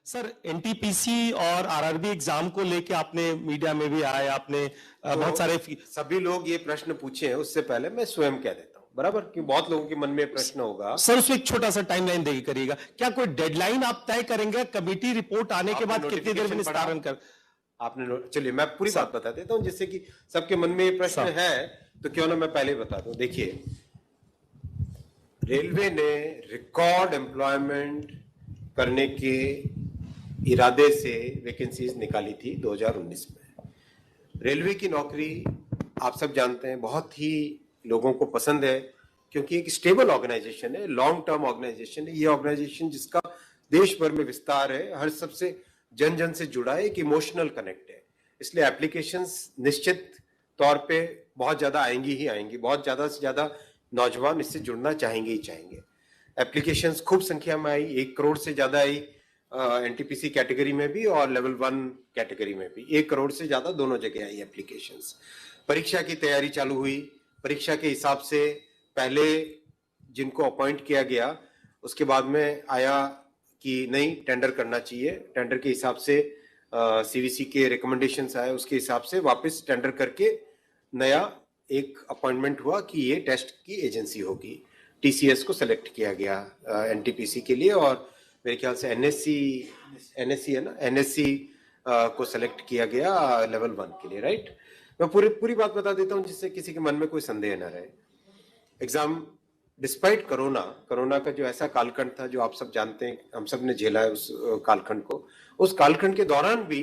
Sir NTPC और RRB exam को लेके आपने मीडिया में भी आए, आपने बहुत सारे सभी लोग ये प्रश्न पूछे हैं, उससे पहले मैं स्वयं कह देता हूँ, बराबर, कि बहुत लोगों के मन में प्रश्न होगा। सर उसमें एक छोटा सा टाइमलाइन देगी करिएगा, क्या कोई डेडलाइन आप तय करेंगे कमेटी रिपोर्ट आने के बाद कितनी देर में निस्तारण कर? आपने चलिए मैं पूरी बात बता देता हूँ जिससे कि सबके मन में ये प्रश्न है, तो क्यों ना मैं पहले बता दूं। देखिए, रेलवे ने रिकॉर्ड एम्प्लॉयमेंट करने के इरादे से वैकेंसीज निकाली थी 2019 में। रेलवे की नौकरी आप सब जानते हैं बहुत ही लोगों को पसंद है, क्योंकि एक स्टेबल ऑर्गेनाइजेशन है, लॉन्ग टर्म ऑर्गेनाइजेशन है। ये ऑर्गेनाइजेशन जिसका देश भर में विस्तार है, हर सबसे जन जन से जुड़ा है, एक इमोशनल कनेक्ट है, इसलिए एप्लीकेशंस निश्चित तौर पे बहुत ज्यादा आएंगी ही आएंगी। बहुत ज्यादा से ज्यादा नौजवान इससे जुड़ना चाहेंगे ही चाहेंगे। एप्लीकेशंस खूब संख्या में आई, 1 करोड़ से ज्यादा आई एनटीपीसी कैटेगरी में भी और लेवल 1 कैटेगरी में भी 1 करोड़ से ज्यादा दोनों जगह आई एप्लीकेशंस। परीक्षा की तैयारी चालू हुई। परीक्षा के हिसाब से पहले जिनको अपॉइंट किया गया, उसके बाद में आया कि नहीं, टेंडर करना चाहिए। टेंडर के हिसाब से सीवीसी के रिकमेंडेशंस आए, उसके हिसाब से वापस टेंडर करके नया एक अपॉइंटमेंट हुआ कि ये टेस्ट की एजेंसी होगी। टीसीएस को सेलेक्ट किया गया एनटीपीसी के लिए, और मेरे ख्याल से एनएससी है ना, एनएससी को सेलेक्ट किया गया लेवल 1 के लिए, राइट। मैं पूरी बात बता देता हूँ जिससे किसी के मन में कोई संदेह न रहे। एग्जाम डिस्पाइट कोरोना का जो ऐसा कालखंड था, जो आप सब जानते हैं, हम सब ने झेला है उस कालखंड को। उस कालखंड के दौरान भी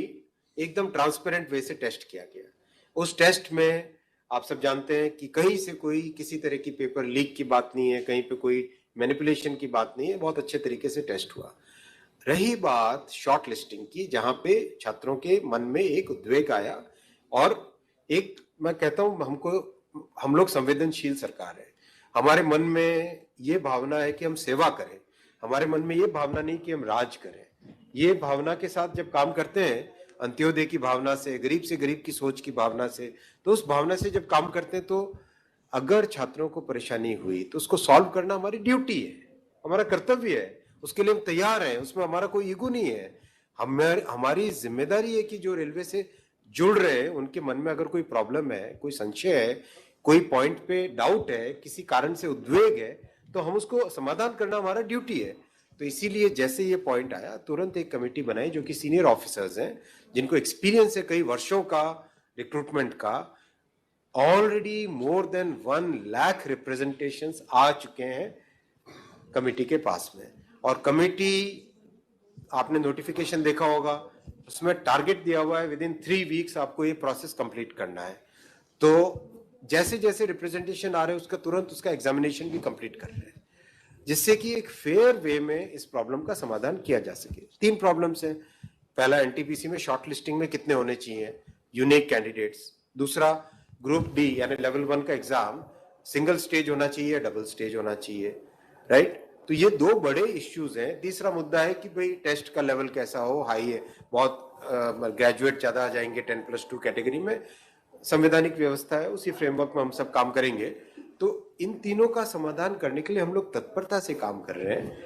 एकदम ट्रांसपेरेंट वे से टेस्ट किया गया। उस टेस्ट में आप सब जानते हैं कि कहीं से कोई किसी तरह की पेपर लीक की बात नहीं है, कहीं पे कोई मैनिपुलेशन की बात नहीं है, बहुत अच्छे तरीके से टेस्ट हुआ। रही बात शॉर्ट लिस्टिंग की, जहां पे छात्रों के मन में एक उद्वेग आया, और एक मैं कहता हूं, हम लोग संवेदनशील सरकार है। हमारे मन में ये भावना है कि हम सेवा करें, हमारे मन में ये भावना नहीं कि हम राज करें। ये भावना के साथ जब काम करते हैं, अंत्योदय की भावना से गरीब की सोच की भावना से, तो उस भावना से जब काम करते हैं, तो अगर छात्रों को परेशानी हुई तो उसको सॉल्व करना हमारी ड्यूटी है, हमारा कर्तव्य है, उसके लिए हम तैयार हैं, उसमें हमारा कोई ईगो नहीं है। हमारी जिम्मेदारी है कि जो रेलवे से जुड़ रहे हैं उनके मन में अगर कोई प्रॉब्लम है, कोई संशय है, कोई पॉइंट पे डाउट है, किसी कारण से उद्वेग है, तो हम उसको समाधान करना हमारा ड्यूटी है। तो इसीलिए जैसे ये पॉइंट आया, तुरंत एक कमेटी बनाई जो कि सीनियर ऑफिसर्स हैं, जिनको एक्सपीरियंस है कई वर्षों का रिक्रूटमेंट का। Already more than 1 lakh representations आ चुके हैं कमेटी के पास में, और कमेटी, आपने नोटिफिकेशन देखा होगा, उसमें टारगेट दिया हुआ है विद इन 3 वीक्स आपको ये प्रोसेस कंप्लीट करना है। तो जैसे जैसे रिप्रेजेंटेशन आ रहे हैं उसका तुरंत उसका एग्जामिनेशन भी कंप्लीट कर रहे हैं, जिससे कि एक फेयर वे में इस प्रॉब्लम का समाधान किया जा सके। 3 प्रॉब्लम्स हैं। पहला, एनटीपीसी में शॉर्ट लिस्टिंग में कितने होने चाहिए यूनिक कैंडिडेट्स। दूसरा, ग्रुप डी यानी लेवल 1 का एग्जाम सिंगल स्टेज होना चाहिए या डबल स्टेज होना चाहिए, राइट। तो ये 2 बड़े इश्यूज हैं। तीसरा मुद्दा है कि भाई टेस्ट का लेवल कैसा हो, हाई है, बहुत ग्रेजुएट ज्यादा आ जाएंगे 10+2 कैटेगरी में, संवैधानिक व्यवस्था है, उसी फ्रेमवर्क में हम सब काम करेंगे। तो इन तीनों का समाधान करने के लिए हम लोग तत्परता से काम कर रहे हैं,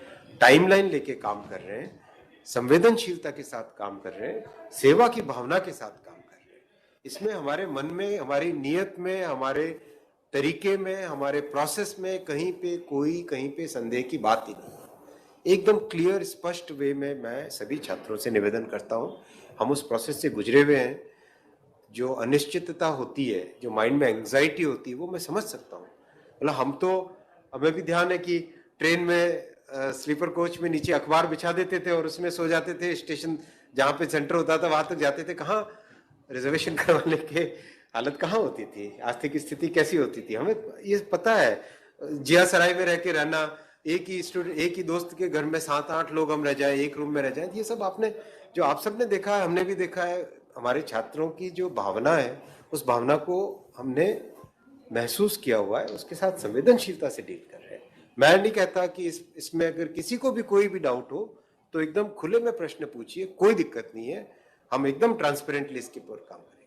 टाइमलाइन लेके काम कर रहे हैं, संवेदनशीलता के साथ काम कर रहे हैं, सेवा की भावना के साथ काम कर रहे हैं। इसमें हमारे मन में, हमारी नीयत में, हमारे तरीके में, हमारे प्रोसेस में कहीं पे संदेह की बात ही नहीं। एकदम क्लियर स्पष्ट वे में मैं सभी छात्रों से निवेदन करता हूं, हम उस प्रोसेस से गुजरे हुए हैं। जो अनिश्चितता होती है, जो माइंड में एंग्जाइटी होती है, वो मैं समझ सकता हूँ। मतलब हमें भी ध्यान है कि ट्रेन में स्लीपर कोच में नीचे अखबार बिछा देते थे और उसमें सो जाते थे, स्टेशन जहाँ पे सेंटर होता था वहां तक जाते थे। कहाँ रिजर्वेशन करवाने के हालत कहाँ होती थी, आर्थिक स्थिति कैसी होती थी, हमें ये पता है। जिया सराय में रह के रहना, एक ही दोस्त के घर में 7-8 लोग हम रह जाए, एक रूम में रह जाए, ये सब आप सबने देखा है, हमने भी देखा है। हमारे छात्रों की जो भावना है, उस भावना को हमने महसूस किया हुआ है, उसके साथ संवेदनशीलता से डील कर रहे हैं। मैं नहीं कहता कि इसमें अगर किसी को भी कोई भी डाउट हो तो एकदम खुले में प्रश्न पूछिए, कोई दिक्कत नहीं है, हम एकदम ट्रांसपेरेंटली इसके ऊपर काम करें।